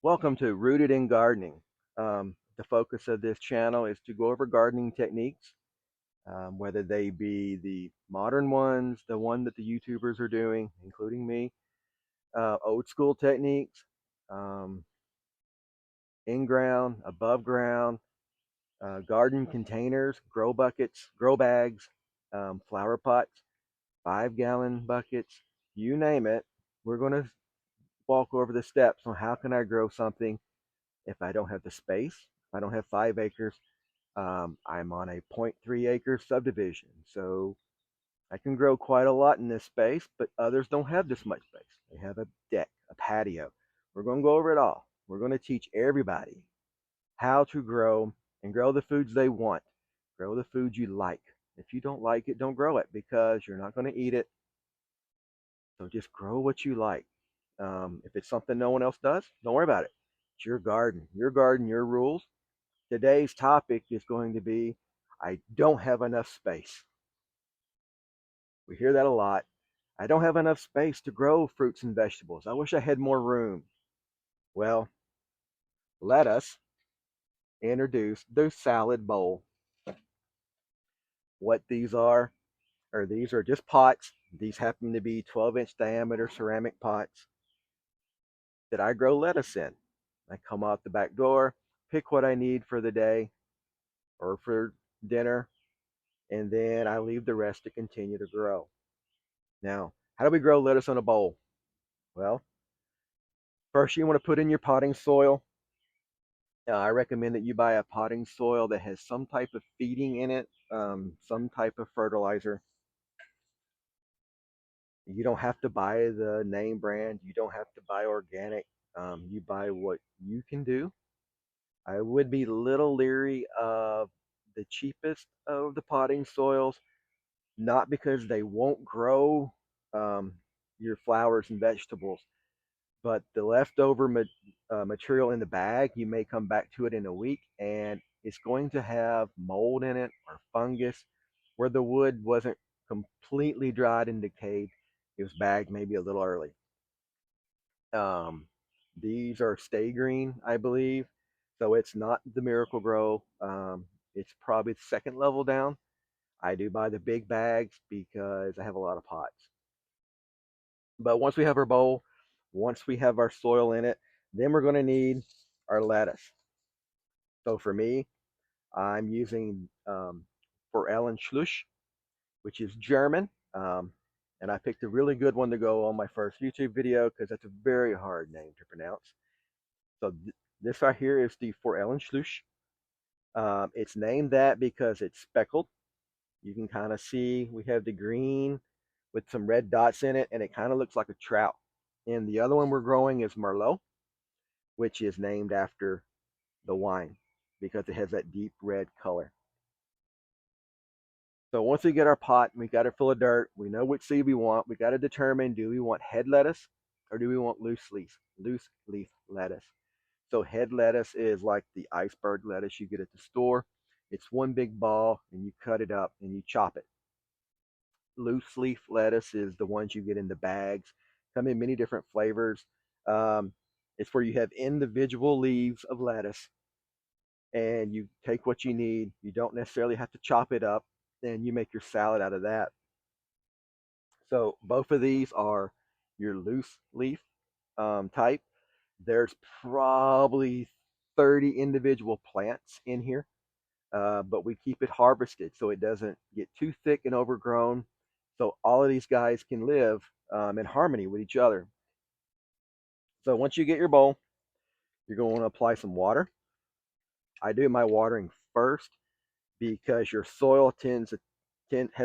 Welcome to Rooted in Gardening. The focus of this channel is to go over gardening techniques, whether they be the modern ones, the one that the YouTubers are doing, including me, old school techniques, um, in ground, above ground, garden containers, grow buckets, grow bags, flower pots, 5-gallon buckets, you name it. We're going to walk over the steps on how can I grow something if I don't have the space, if I don't have 5 acres. I'm on a 0.3 acre subdivision, so I can grow quite a lot in this space, but others don't have this much space. They have a deck, a patio. We're going to go over it all. We're going to teach everybody how to grow and grow the foods they want. Grow the foods you like. If you don't like it, don't grow it because you're not going to eat it. So just grow what you like. If it's something no one else does, don't worry about it. It's your garden, your rules. Today's topic is going to be I don't have enough space. We hear that a lot. I don't have enough space to grow fruits and vegetables. I wish I had more room. Well, let us introduce the salad bowl. What these are just pots. These happen to be 12-inch diameter ceramic pots that I grow lettuce in. I come out the back door, pick what I need for the day or for dinner, and then I leave the rest to continue to grow. Now, how do we grow lettuce in a bowl? Well, first you want to put in your potting soil. I recommend that you buy a potting soil that has some type of feeding in it, some type of fertilizer. You don't have to buy the name brand. You don't have to buy organic. You buy what you can do. I would be a little leery of the cheapest of the potting soils, not because they won't grow um, your flowers and vegetables, but the leftover material in the bag, you may come back to it in a week and it's going to have mold in it or fungus where the wood wasn't completely dried and decayed. It was bagged maybe a little early. Um, these are stay green, I believe. So it's not the Miracle Grow. It's probably the second level down. I do buy the big bags because I have a lot of pots. But once we have our bowl, once we have our soil in it, then we're going to need our lettuce. So for me, I'm using Schlush, which is German. And I picked a really good one to go on my first YouTube video because that's a very hard name to pronounce. So this right here is the Schlush. It's named that because it's speckled. You can kind of see we have the green with some red dots in it, and it kind of looks like a trout. And the other one we're growing is Merlot, which is named after the wine because it has that deep red color. So once we get our pot, we got it full of dirt. We know which seed we want. We got to determine, do we want head lettuce or do we want loose leaf lettuce? So head lettuce is like the iceberg lettuce you get at the store. It's one big ball and you cut it up and you chop it. Loose leaf lettuce is the ones you get in the bags, come in many different flavors. Um, it's where you have individual leaves of lettuce and you take what you need. You don't necessarily have to chop it up, and you make your salad out of that. So both of these are your loose leaf type. There's probably 30 individual plants in here, but we keep it harvested so it doesn't get too thick and overgrown. So all of these guys can live in harmony with each other. So once you get your bowl, you're going to apply some water. I do my watering first because your soil has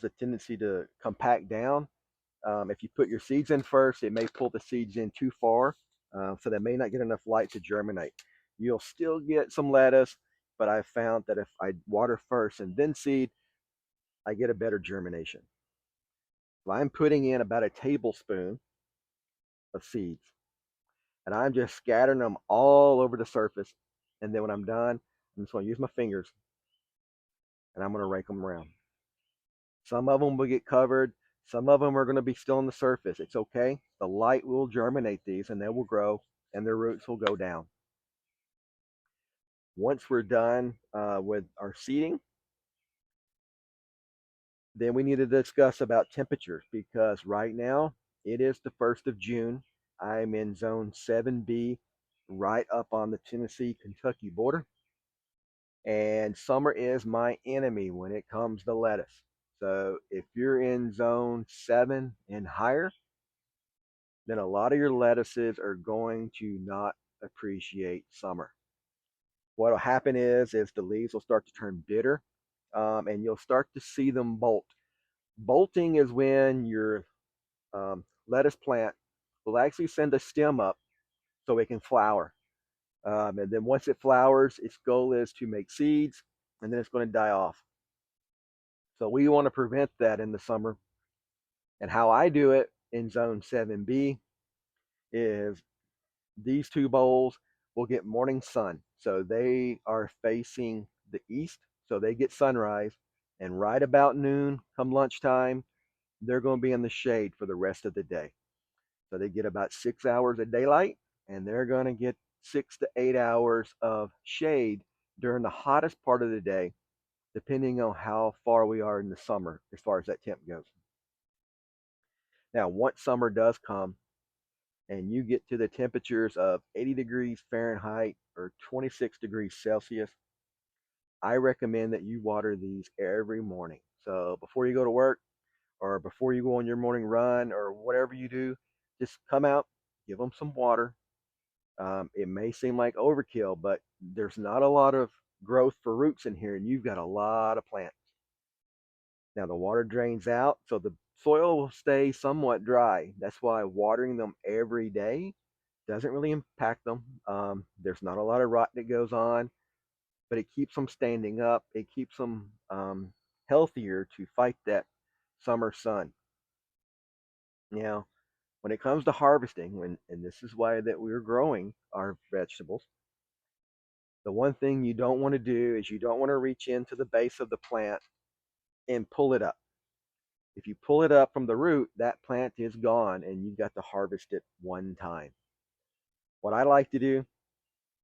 a tendency to compact down. If you put your seeds in first, it may pull the seeds in too far, so they may not get enough light to germinate. You'll still get some lettuce, but I've found that if I water first and then seed, I get a better germination. So I'm putting in about a tablespoon of seeds, and I'm just scattering them all over the surface. And then when I'm done, I'm just going to use my fingers, and I'm going to rake them around. Some of them will get covered. Some of them are going to be still on the surface. It's okay. The light will germinate these and they will grow and their roots will go down. Once we're done with our seeding, then we need to discuss about temperatures because right now it is the 1st of June. I'm in zone 7B, right up on the Tennessee Kentucky border. And summer is my enemy when it comes to lettuce. So if you're in zone 7 and higher, then a lot of your lettuces are going to not appreciate summer. What will happen is the leaves will start to turn bitter, and you'll start to see them bolt. Bolting is when your lettuce plant will actually send a stem up so it can flower. And then once it flowers, its goal is to make seeds, and then it's going to die off. So we want to prevent that in the summer. And how I do it in zone 7B is these two bowls will get morning sun. So they are facing the east, so they get sunrise. And right about noon, come lunchtime, they're going to be in the shade for the rest of the day. So they get about 6 hours of daylight, and they're going to get 6 to 8 hours of shade during the hottest part of the day, depending on how far we are in the summer as far as that temp goes. Now, once summer does come and you get to the temperatures of 80 degrees Fahrenheit or 26 degrees Celsius, I recommend that you water these every morning. So before you go to work or before you go on your morning run or whatever you do, just come out, give them some water. It may seem like overkill, but there's not a lot of growth for roots in here, and you've got a lot of plants. Now the water drains out, so the soil will stay somewhat dry. That's why watering them every day doesn't really impact them. There's not a lot of rot that goes on, but it keeps them standing up. It keeps them healthier to fight that summer sun. Now, when it comes to harvesting, and this is why that we're growing our vegetables, the one thing you don't want to do is you don't want to reach into the base of the plant and pull it up. If you pull it up from the root, that plant is gone and you've got to harvest it one time. What I like to do,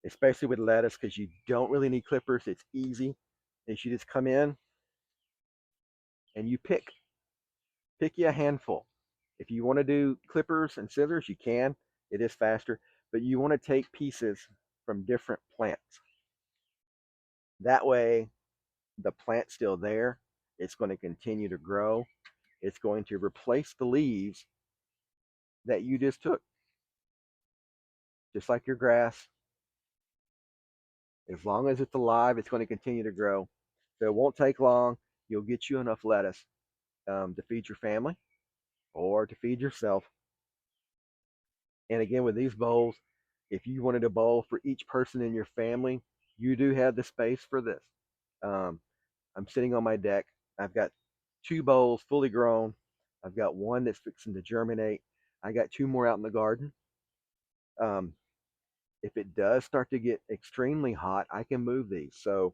especially with lettuce, because you don't really need clippers, it's easy, is you just come in and you pick you a handful. If you want to do clippers and scissors, you can. It is faster, but you want to take pieces from different plants. That way, the plant's still there. It's going to continue to grow. It's going to replace the leaves that you just took. Just like your grass, as long as it's alive, it's going to continue to grow. So it won't take long. You'll get you enough lettuce to feed your family or to feed yourself. And again, with these bowls, if you wanted a bowl for each person in your family, you do have the space for this. Um, I'm sitting on my deck. I've got two bowls fully grown. I've got one that's fixing to germinate. I got two more out in the garden. Um, if it does start to get extremely hot, I can move these. So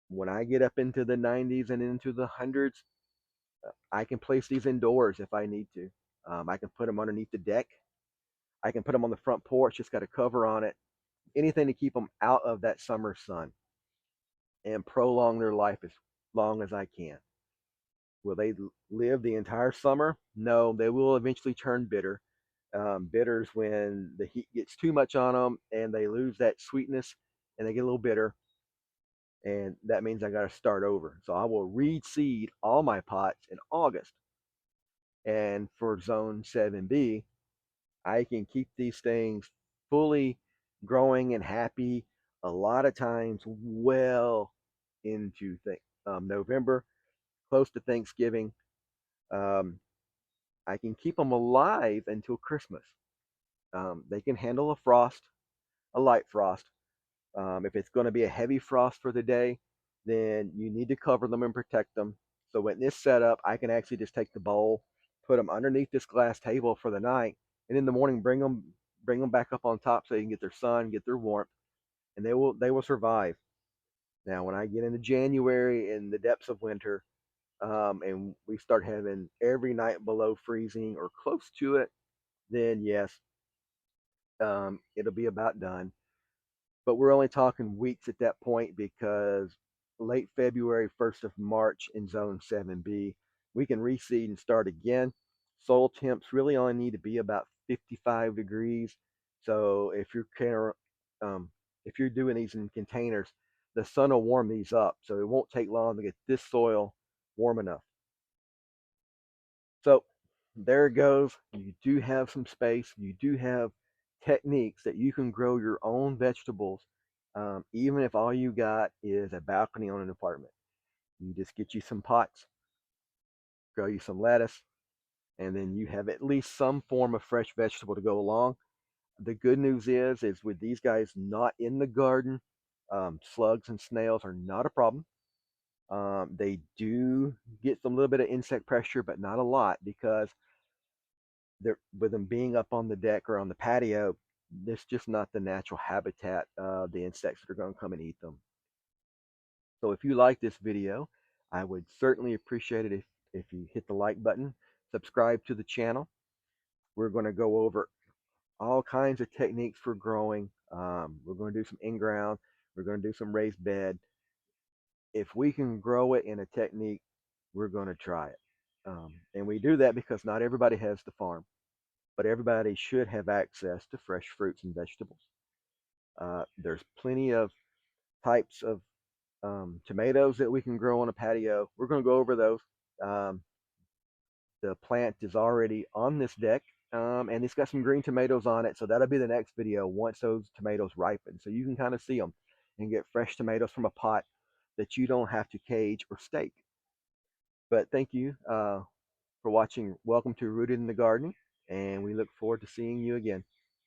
when I get up into the 90s and into the hundreds, I can place these indoors if I need to. I can put them underneath the deck. I can put them on the front porch, just got a cover on it. Anything to keep them out of that summer sun and prolong their life as long as I can. Will they live the entire summer? No, they will eventually turn bitter. Bitters when the heat gets too much on them and they lose that sweetness and they get a little bitter. And that means I got to start over. So I will reseed all my pots in August. And for zone 7B, I can keep these things fully growing and happy a lot of times well into November, close to Thanksgiving. Um, I can keep them alive until Christmas. They can handle a frost, a light frost. If it's going to be a heavy frost for the day, then you need to cover them and protect them. So in this setup, I can actually just take the bowl, put them underneath this glass table for the night, and in the morning bring them back up on top so they can get their sun, get their warmth, and they will survive. Now, when I get into January in the depths of winter, and we start having every night below freezing or close to it, then yes, it'll be about done. but we're only talking weeks at that point because late February, 1st of March in zone 7B, we can reseed and start again. Soil temps really only need to be about 55 degrees. So um, if you're doing these in containers, the sun will warm these up. So it won't take long to get this soil warm enough. So there it goes. You do have some space. You do have techniques that you can grow your own vegetables, even if all you got is a balcony on an apartment. You just get you some pots, grow you some lettuce, and then you have at least some form of fresh vegetable to go along. The good news is with these guys not in the garden, slugs and snails are not a problem. They do get some little bit of insect pressure, but not a lot because they're with them being up on the deck or on the patio, that's just not the natural habitat of the insects that are going to come and eat them. So if you like this video, I would certainly appreciate it if you hit the like button, subscribe to the channel. We're going to go over all kinds of techniques for growing. We're going to do some in-ground. We're going to do some raised bed. If we can grow it in a technique, we're going to try it. And we do that because not everybody has the farm, but everybody should have access to fresh fruits and vegetables. There's plenty of types of tomatoes that we can grow on a patio. We're going to go over those. Um, the plant is already on this deck, and it's got some green tomatoes on it. So that'll be the next video once those tomatoes ripen. So you can kind of see them and get fresh tomatoes from a pot that you don't have to cage or stake. But thank you for watching. Welcome to Rooted in the Garden, and we look forward to seeing you again.